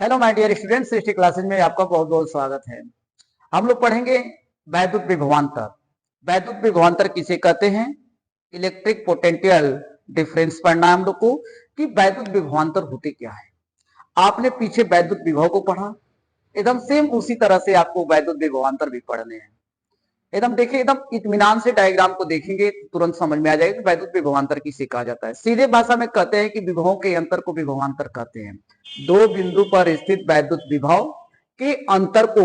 Hello my dear students, Srishti classes में आपका बहुत बहुत स्वागत है। हम लोग पढ़ेंगे वैद्युत विभवांतर। वैद्युत विभवांतर किसे कहते हैं, इलेक्ट्रिक पोटेंशियल डिफरेंस पढ़ना है हम लोग को कि वैद्युत विभवांतर होते क्या है। आपने पीछे वैद्युत विभव को पढ़ा, एकदम सेम उसी तरह से आपको वैद्युत विभवांतर भी पढ़ने हैं। एकदम देखिए, एकदम इत्मीनान से डायग्राम को देखेंगे तुरंत समझ में आ जाएगा कि वैद्युत विभवांतर किसे कहा जाता है। सीधे भाषा में कहते हैं कि विभवों के अंतर को विभवांतर कहते हैं। दो बिंदु पर स्थित वैद्युत विभव के अंतर को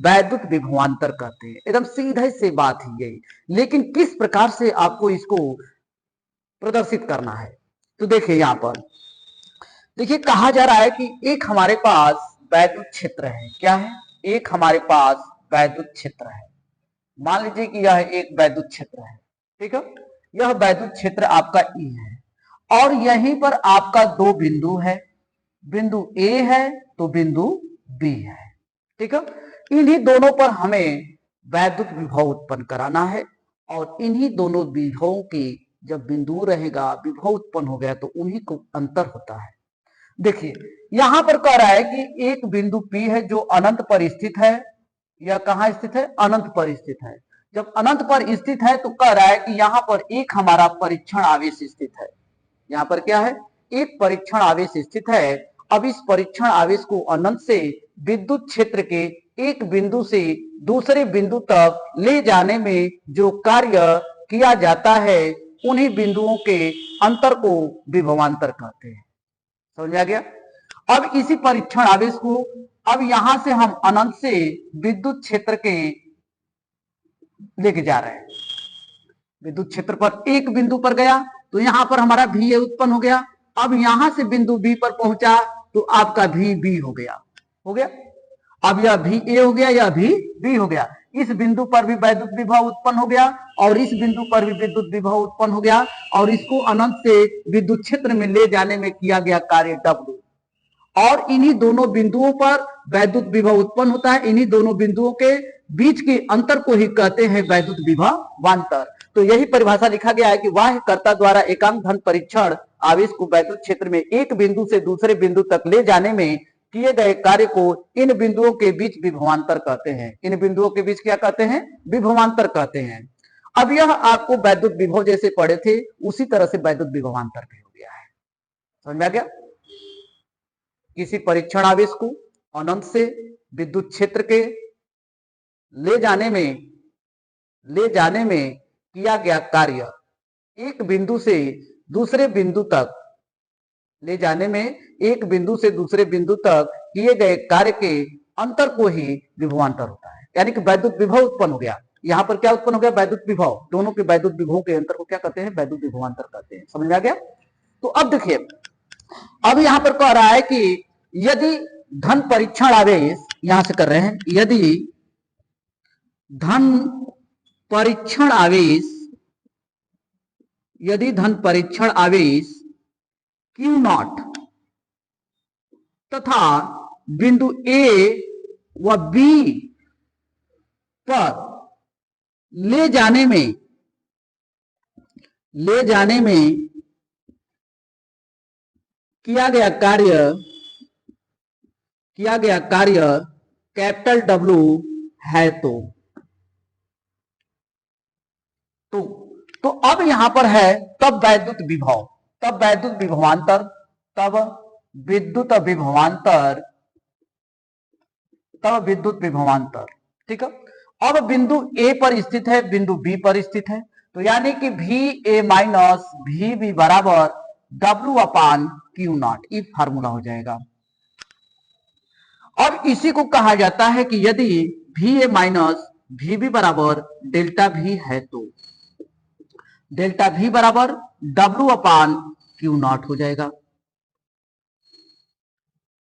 वैद्युत विभवांतर कहते हैं। एकदम सीधे से बात ही यही, लेकिन किस प्रकार से आपको इसको प्रदर्शित करना है तो देखिए यहां पर देखिए कहा जा रहा है कि एक हमारे पास वैद्युत क्षेत्र है। क्या है? एक हमारे पास वैद्युत क्षेत्र है। मान लीजिए कि यह एक वैद्युत क्षेत्र है, ठीक है। यह वैद्युत क्षेत्र आपका ई है और यहीं पर आपका दो बिंदु है, बिंदु ए है तो बिंदु बी है, ठीक है। इन्हीं दोनों पर हमें वैद्युत विभव उत्पन्न कराना है और इन्हीं दोनों विभवों की जब बिंदु रहेगा, विभव उत्पन्न हो गया तो उन्हीं को अंतर होता है। देखिए यहां पर कह रहा है कि एक बिंदु P है जो अनंत पर स्थित है। यह कहां स्थित है? अनंत पर स्थित है। जब अनंत पर स्थित है तो कह रहा है कि यहां पर एक हमारा परीक्षण आवेश स्थित है। यहां पर क्या है? एक परीक्षण आवेश स्थित है। अब इस परीक्षण आवेश को अनंत से विद्युत क्षेत्र के एक बिंदु से दूसरे बिंदु तक ले जाने में जो कार्य किया जाता है, उन्हीं बिंदुओं के अंतर को विभवांतर कहते हैं। समझ में आ गया? अब इसी परीक्षण आवेश को अब यहां से हम अनंत से विद्युत क्षेत्र के लेके जा रहे हैं। विद्युत क्षेत्र पर एक बिंदु पर गया तो यहां पर हमारा भी ए उत्पन्न हो गया। अब यहां से बिंदु बी पर पहुंचा तो आपका भी बी हो गया। हो गया? अब यह भी ए हो गया, यह भी बी हो गया। इस बिंदु पर भी वैद्युत विभव उत्पन्न हो गया और इस बिंदु पर भी विद्युत विभव उत्पन्न हो गया और इसको अनंत से विद्युत क्षेत्र में ले जाने में किया गया कार्य डब्ल्यू। और इन्हीं दोनों बिंदुओं पर वैद्युत विभव उत्पन्न होता है। इन्हीं दोनों बिंदुओं के बीच के अंतर को ही कहते हैं वैद्युत विभवांतर। तो यही परिभाषा लिखा गया है कि वाह्यकर्ता द्वारा एकांक धन परीक्षण आवेश को वैद्युत क्षेत्र में एक बिंदु से दूसरे बिंदु तक ले जाने में किए गए कार्य को इन बिंदुओं के बीच विभवांतर कहते हैं। इन बिंदुओं के बीच क्या कहते हैं? विभवांतर कहते हैं। अब यह आपको वैद्युत विभव जैसे पढ़े थे उसी तरह से वैद्युत विभवांतर भी हो गया है। समझ में आ गया? किसी परीक्षण आवेश को अनंत से विद्युत क्षेत्र के ले जाने में किया गया कार्य, एक बिंदु से दूसरे बिंदु तक ले जाने में एक बिंदु से दूसरे बिंदु तक किए गए कार्य के अंतर को ही विभवांतर होता है। यानी कि वैद्युत विभव उत्पन्न हो गया। यहां पर क्या उत्पन्न हो गया? वैद्युत विभव। दोनों के वैद्युत विभवों के अंतर को क्या कहते हैं? वैद्युत विभवांतर कहते हैं। समझ में आ गया? तो अब देखिए, अब यहां पर कह रहा है कि यदि धन परीक्षण आवेश, यहां से कर रहे हैं, यदि धन परीक्षण आवेश यदि धन परीक्षण आवेश Q0 तथा बिंदु ए व बी पर ले जाने में किया गया कार्य कैपिटल डब्ल्यू है तो तो अब यहां पर है तब वैद्युत विभव, तब वैद्युत विभवांतर, तब विद्युत विभवांतर, तब विद्युत विभवांतर, ठीक है। अब बिंदु ए पर स्थित है, बिंदु बी पर स्थित है, तो यानी कि भी ए माइनस भी बी बराबर डब्ल्यू अपान क्यू नॉट, ये फार्मूला हो जाएगा। अब इसी को कहा जाता है कि यदि भी ए माइनस भी बी बराबर डेल्टा भी है तो डेल्टा भी बराबर डब्ल्यू अपान क्यू नॉट हो जाएगा।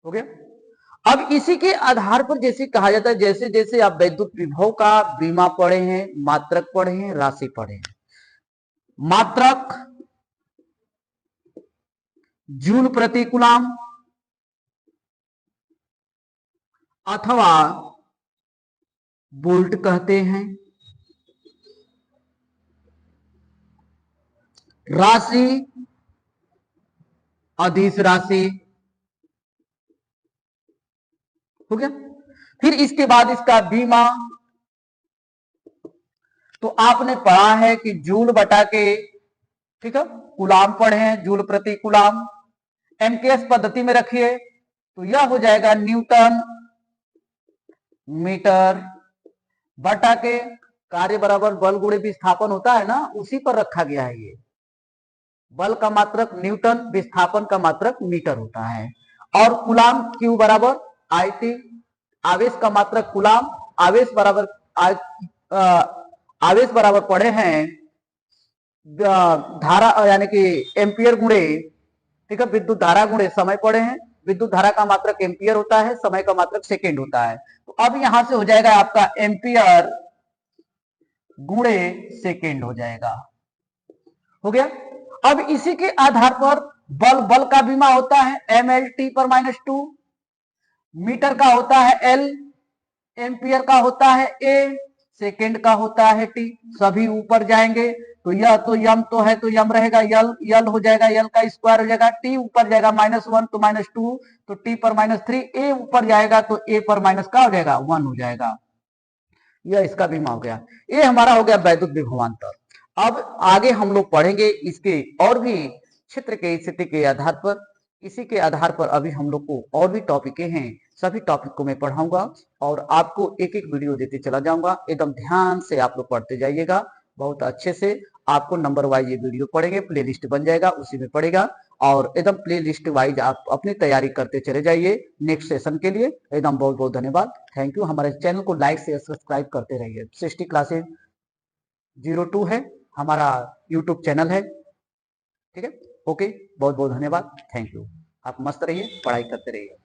हो गया? अब इसी के आधार पर जैसे कहा जाता है, जैसे जैसे आप वैद्युत विभव का बीमा पढ़े हैं, मात्रक पढ़े हैं, राशि पढ़े हैं। मात्रक जूल प्रति कूलम अथवा वोल्ट कहते हैं। राशि अदिश राशि हो गया। फिर इसके बाद इसका बीमा, तो आपने पढ़ा है कि जूल बटा के, ठीक है, कूलाम पढ़े हैं, जूल प्रति कूलाम। एमकेएस पद्धति में रखिए तो यह हो जाएगा न्यूटन मीटर बटा के कार्य बराबर बल गुणे विस्थापन होता है ना, उसी पर रखा गया है। ये बल का मात्रक न्यूटन, विस्थापन का मात्रक मीटर होता है। और कूलाम क्यू बराबर आई टी, आवेश का मात्रक कूलाम, आवेश बराबर आवेश बराबर पढ़े हैं धारा यानी कि एम्पियर गुणे, ठीक है, विद्युत धारा गुणे समय पढ़े हैं। विद्युत धारा का मात्रक एम्पियर होता है, समय का मात्रक सेकेंड होता है। तो अब यहां से हो जाएगा आपका एम्पियर गुणे सेकेंड हो जाएगा। हो गया। अब इसी के आधार पर बल का बीमा होता है mlt पर -2, मीटर का होता है L, एम्पियर का होता है A, सेकेंड का होता है T। सभी ऊपर जाएंगे तो यह तो यम तो है तो यम रहेगा, यल हो जाएगा, यल का स्क्वायर हो जाएगा, T ऊपर जाएगा -1 तो -2 तो T पर -3, A ऊपर जाएगा तो A पर माइनस का हो जाएगा 1 हो जाएगा। यह इसका बीमा हो गया। ये हमारा हो गया वैद्युत विभवांतर। अब आगे हम लोग पढ़ेंगे इसके और भी क्षेत्र के स्थिति के आधार पर, इसी के आधार पर अभी हम लोग को और भी टॉपिकें हैं, सभी टॉपिक को मैं पढ़ाऊंगा और आपको एक एक वीडियो देते चला जाऊंगा। एकदम ध्यान से आप लोग पढ़ते जाइएगा, बहुत अच्छे से आपको नंबर वाइज ये वीडियो पढ़ेंगे, प्ले लिस्ट बन जाएगा, उसी में पढ़ेगा और एकदम प्ले लिस्ट वाइज आप अपनी तैयारी करते चले जाइए नेक्स्ट सेशन के लिए। एकदम बहुत बहुत धन्यवाद, थैंक यू। हमारे चैनल को लाइक से सब्सक्राइब करते रहिए। 60 क्लासेज 02 है हमारा यूट्यूब चैनल है, ठीक है। ओके, बहुत बहुत धन्यवाद, थैंक यू। आप मस्त रहिए, पढ़ाई करते रहिए।